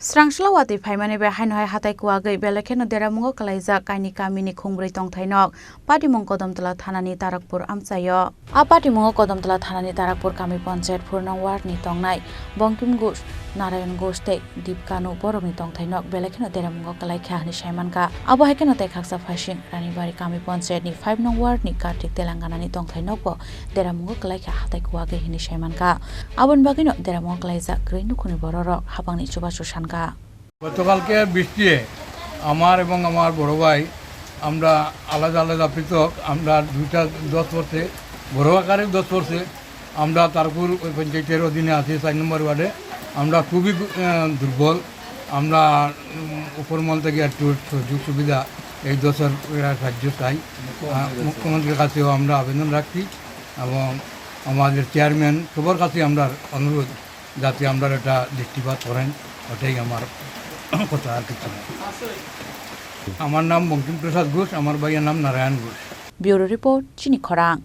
Srangsalo Watwi Phaimani be Hainhai Hathai Kuwagwi Belekeno Deramungo Kwlaijak Kainwi Kamini Khungbwrwi Tongthai nok Patimung Kodamtala Thanani Tarakpur amchayo a Patimung Kodamtala Thanani Tarakpur Kami Panchayat Khorang ward ni tongnai Bongkim Gus Narayan Gus tei Dipkanu Borok ni Tongthai nok Belekeno Deramungo Kwlaijak ni Saimanka abo haikeno tei khaksa phasing Ranibari Kami Panchayat ni 5 nong ward ni Kartik Telangana ni Tongthai nok bo Deramungo Kwlaijak Hathai Kuwagwi hini Saimanka abon bagino Deramungo Kwlaijak Grinu Khuni bororok habangni chubachu গতকালকে বৃষ্টিতে আমার এবং আমার বড় ভাই আমরা আলাদা আলাদা পৃথক আমরা দুইটা দশ পড়ছে বড় আকারে দশ পড়ছে আমরা তারপর ওই পঞ্চায়েতের অধীনে আছি 4 নম্বর ওয়ার্ডে আমরা খুবই দুর্বল আমরা উপরমহল থেকে একটু সুযোগ সুবিধা এই দশের সাহায্য চাই মুখ্যমন্ত্রীর কাছেও আমরা আবেদন রাখছি এবং আমাদের চেয়ারম্যান সবার কাছে আমরা অনুরোধ যাতে আমরা এটা দৃষ্টিপাত করেন ওটাই আমার কথা আর কিছু না আমার নাম বঙ্কিম প্রসাদ ঘোষ আমার ভাইয়ের নাম নারায়ণ ঘোষ ব্যুরো রিপোর্ট চিনি খরাং।